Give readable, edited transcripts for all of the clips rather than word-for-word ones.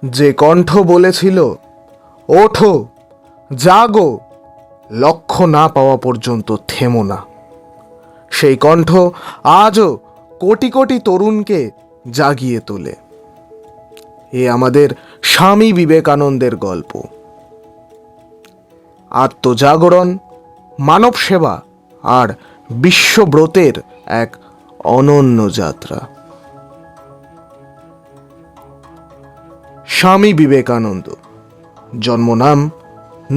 যে কণ্ঠ বলেছিল, ওঠো, জাগো, লক্ষ্য না পাওয়া পর্যন্ত থেমো না, সেই কণ্ঠ আজও কোটি কোটি তরুণকে জাগিয়ে তোলে। এ আমাদের স্বামী বিবেকানন্দের গল্প। আত্মজাগরণ, মানব সেবা আর বিশ্বব্রতের এক অনন্য যাত্রা। স্বামী বিবেকানন্দ, জন্মনাম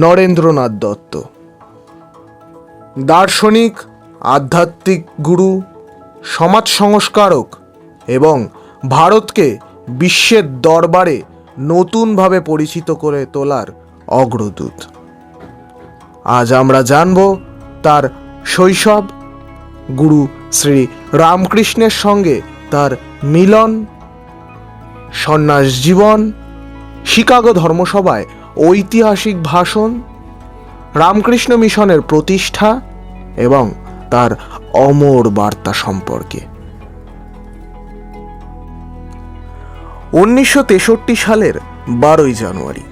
নরেন্দ্রনাথ দত্ত। দার্শনিক, আধ্যাত্মিক গুরু, সমাজ সংস্কারক এবং ভারতকে বিশ্বের দরবারে নতুনভাবে পরিচিত করে তোলার অগ্রদূত। আজ আমরা জানব তার শৈশব, গুরু শ্রী রামকৃষ্ণের সঙ্গে তার মিলন, সন্ন্যাস জীবন, শিকাগো ধর্মসভায় ঐতিহাসিক ভাষণ, রামকৃষ্ণ মিশনের প্রতিষ্ঠা এবং তার অমর বার্তা সম্পর্কে। 1963 সালের 12 জানুয়ারি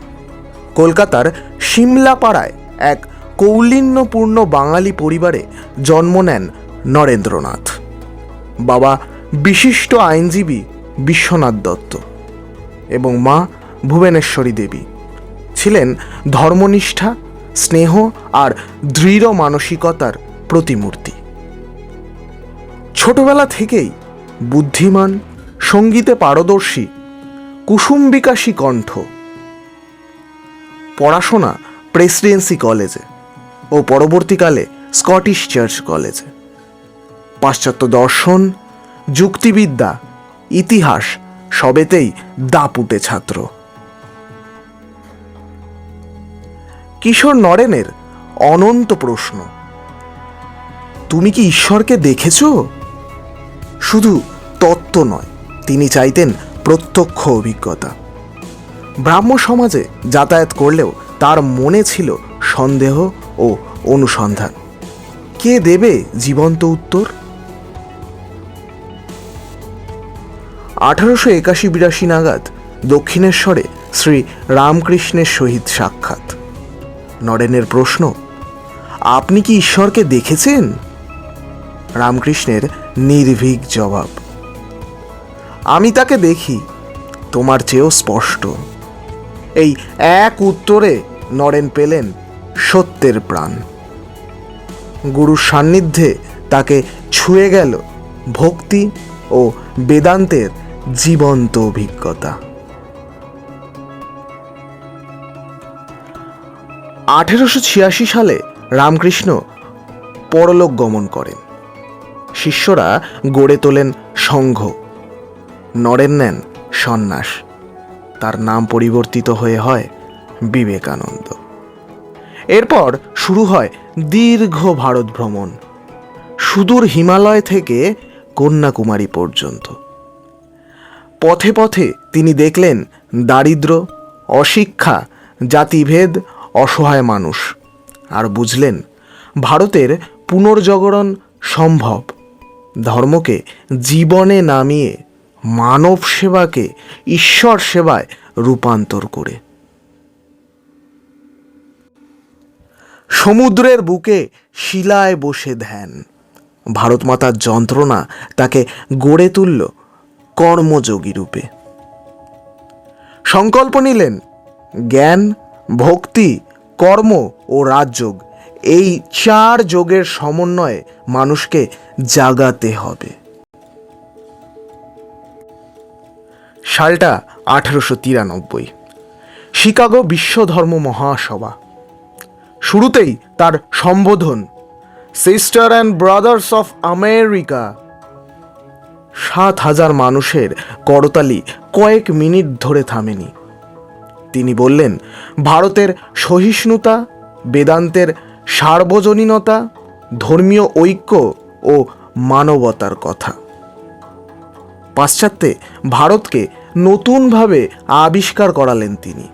কলকাতার সিমলাপাড়ায় এক কৌলীন্যপূর্ণ বাঙালি পরিবারে জন্ম নেন নরেন্দ্রনাথ। বাবা বিশিষ্ট আইনজীবী বিশ্বনাথ দত্ত এবং মা ভুবনেশ্বরী দেবী ছিলেন ধর্মনিষ্ঠা, স্নেহ আর দৃঢ় মানসিকতার প্রতিমূর্তি। ছোটবেলা থেকেই বুদ্ধিমান, সঙ্গীতে পারদর্শী, কুসুমবিকাশী কণ্ঠ। পড়াশোনা প্রেসিডেন্সি কলেজে ও পরবর্তীকালে স্কটিশ চার্চ কলেজে। পাশ্চাত্য দর্শন, যুক্তিবিদ্যা, ইতিহাস সবেতেই দাপুটে ছাত্র। কিশোর নরেনের অনন্ত প্রশ্ন, তুমি কি ঈশ্বরকে দেখেছ? শুধু তত্ত্ব নয়, তিনি চাইতেন প্রত্যক্ষ অভিজ্ঞতা। ব্রাহ্ম সমাজে যাতায়াত করলেও তার মনে ছিল সন্দেহ ও অনুসন্ধান। কে দেবে জীবন্ত উত্তর? 1881-82 নাগাদ দক্ষিণেশ্বরে শ্রী রামকৃষ্ণের সহিত সাক্ষাৎ। নরেনের প্রশ্ন, আপনি কি ঈশ্বরকে দেখেছেন? রামকৃষ্ণের নির্ভীক জবাব, আমি তাকে দেখি, তোমার চেয়েও স্পষ্ট। এই এক উত্তরে নরেন পেলেন সত্যের প্রাণ। গুরুর সান্নিধ্যে তাকে ছুঁয়ে গেল ভক্তি ও বেদান্তের জীবন্ত অভিজ্ঞতা। 1886 সালে রামকৃষ্ণ পরলোক গমন করেন। শিষ্যরা গড়ে তোলেন সংঘ। নরেন নেন সন্ন্যাস। তার নাম পরিবর্তিত হয়ে হয় বিবেকানন্দ। এরপর শুরু হয় দীর্ঘ ভারত ভ্রমণ, সুদূর হিমালয় থেকে কন্যাকুমারী পর্যন্ত। পথে পথে তিনি দেখলেন দারিদ্র্য, অশিক্ষা, জাতিভেদ, অসহায় মানুষ, আর বুঝলেন ভারতের পুনর্জাগরণ সম্ভব ধর্মকে জীবনে নামিয়ে মানব সেবাকে ঈশ্বর সেবায় রূপান্তর করে। সমুদ্রের বুকে শিলায় বসে ধ্যান, ভারত মাতার যন্ত্রণা তাকে গড়ে তুলল কর্মযোগী রূপে। সংকল্প নিলেন জ্ঞান, ভক্তি, কর্ম ও রাজযোগ, এই 4 যোগের সমন্বয়ে মানুষকে জাগাতে হবে। সালটা 1893, শিকাগো বিশ্ব ধর্ম মহাসভা। শুরুতেই তার সম্বোধন, sister and brothers of America. 7,000 মানুষের করতালি কয়েক মিনিট ধরে থামেনি। তিনি বললেন ভারতের সহিষ্ণুতা, বেদান্তের সার্বজনীনতা, ধর্মীয় ঐক্য ও মানবতার কথা। পাশ্চাত্যে ভারতকে নতুনভাবে আবিষ্কার করালেন তিনি।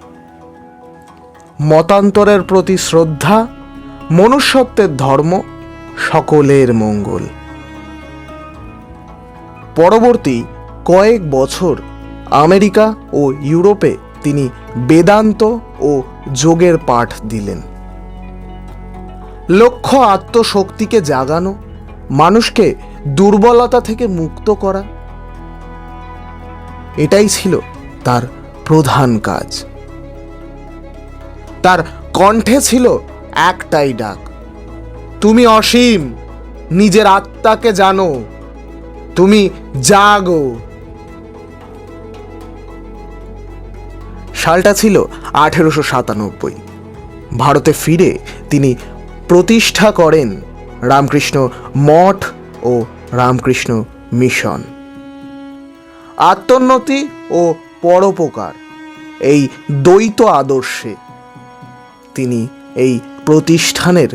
মতান্তরের প্রতি শ্রদ্ধা, মনুষ্যত্বের ধর্ম, সকলের মঙ্গল। পরবর্তী কয়েক বছর আমেরিকা ও ইউরোপে তিনি বেদান্ত ও যোগের পাঠ দিলেন। লক্ষ্য আত্মশক্তিকে জাগানো, মানুষকে দুর্বলতা থেকে মুক্ত করা, এটাই ছিল তার প্রধান কাজ। তার কণ্ঠে ছিল একটাই ডাক, তুমি অসীম, নিজের আত্মাকে জানো, তুমি জাগো। সালটা ছিল 1897। ভারতে ফিরে তিনি প্রতিষ্ঠা করেন রামকৃষ্ণ মঠ ও রামকৃষ্ণ মিশন। আত্মোন্নতি ও পরোপকার এই দ্বৈত আদর্শে তিনি এই প্রতিষ্ঠানের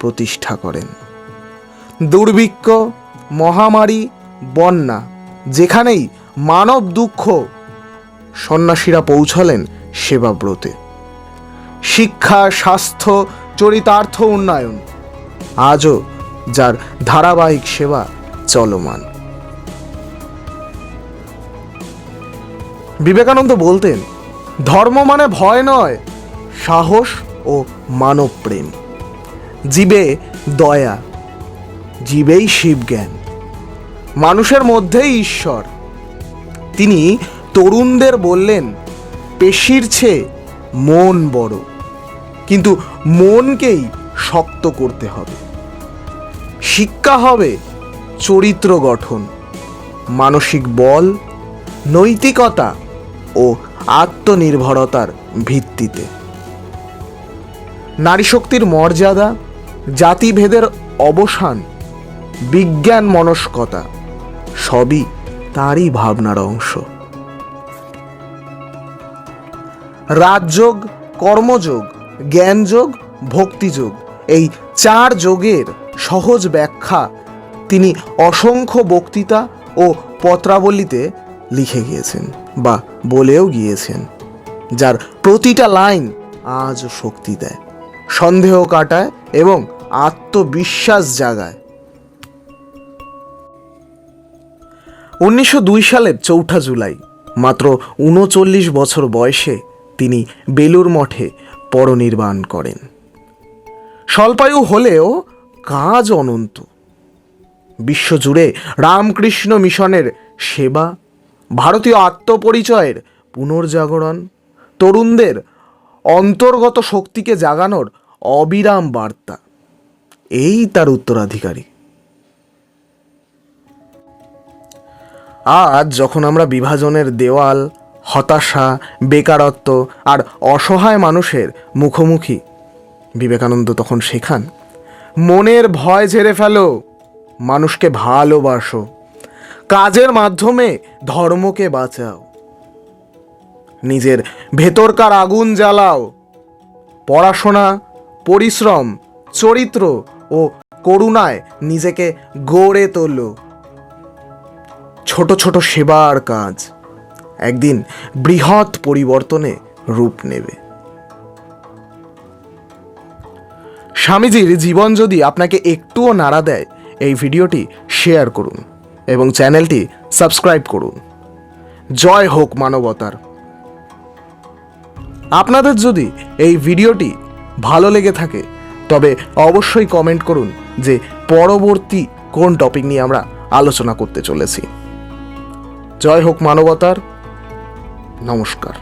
প্রতিষ্ঠা করেন। দুর্ভিক্ষ, মহামারী, বন্যা, যেখানেই মানব দুঃখ, সন্ন্যাসীরা পৌঁছলেন সেবাব্রতে। শিক্ষা, স্বাস্থ্য, চরিতার্থ উন্নয়ন, আজও যার ধারাবাহিক সেবা চলমান। বিবেকানন্দ বলতেন, ধর্ম মানে ভয় নয়, সাহস ও মানব প্রেম। জীবে দয়া, জীবেই শিবজ্ঞান, মানুষের মধ্যেই ঈশ্বর। তিনি তরুণদের বললেন, পেশির চেয়ে মন বড়, কিন্তু মনকেই শক্ত করতে হবে। শিক্ষা হবে চরিত্র গঠন, মানসিক বল, নৈতিকতা ও আত্মনির্ভরতার ভিত্তিতে। নারী শক্তির মর্যাদা, জাতিভেদের অবসান, বিজ্ঞান মনস্কতা, সবই তারই ভাবনার অংশ। রাজযোগ, কর্মযোগ, জ্ঞানযোগ, ভক্তিযোগ, এই 4 যোগের সহজ ব্যাখ্যা তিনি অসংখ্য বক্তৃতা ও পত্রাবলীতে লিখে গিয়েছেন বা বলেও গিয়েছেন, যার প্রতিটা লাইন আজও শক্তি দেয়, সন্দেহ কাটায় এবং আত্মবিশ্বাস জাগায়। 1902 সালের 4 জুলাই মাত্র 39 বছর বয়সে তিনি বেলুর মঠে পরনির্বাণ করেন। স্বল্পায়ু হলেও কাজ অনন্ত। বিশ্বজুড়ে রামকৃষ্ণ মিশনের সেবা, ভারতীয় আত্মপরিচয়ের পুনর্জাগরণ, তরুণদের অন্তর্গত শক্তিকে জাগানোর অবিরাম বার্তা, এই তার উত্তরাধিকারী। আজ যখন আমরা বিভাজনের দেওয়াল, হতাশা, বেকারত্ব আর অসহায় মানুষের মুখোমুখি, বিবেকানন্দ তখন শেখান, মনের ভয় ঝেড়ে ফেলো, মানুষকে ভালোবাসো, কাজের মাধ্যমে ধর্মকে বাঁচাও, নিজের ভেতরকার আগুন জ্বালাও, পড়াশোনা, পরিশ্রম, চরিত্র ও করুণায় নিজেকে গড়ে তোলো। ছোট ছোট সেবার কাজ একদিন বৃহৎ পরিবর্তনে রূপ নেবে। স্বামীজির জীবন যদি আপনাকে একটুও নাড়া দেয়, এই ভিডিওটি শেয়ার করুন এবং চ্যানেলটি সাবস্ক্রাইব করুন। জয় হোক মানবতার। আপনাদের যদি এই ভিডিওটি ভালো লেগে থাকে তবে অবশ্যই কমেন্ট করুন যে পরবর্তী কোন টপিক নিয়ে আমরা আলোচনা করতে চলেছি। জয় হোক মানবতার। নমস্কার।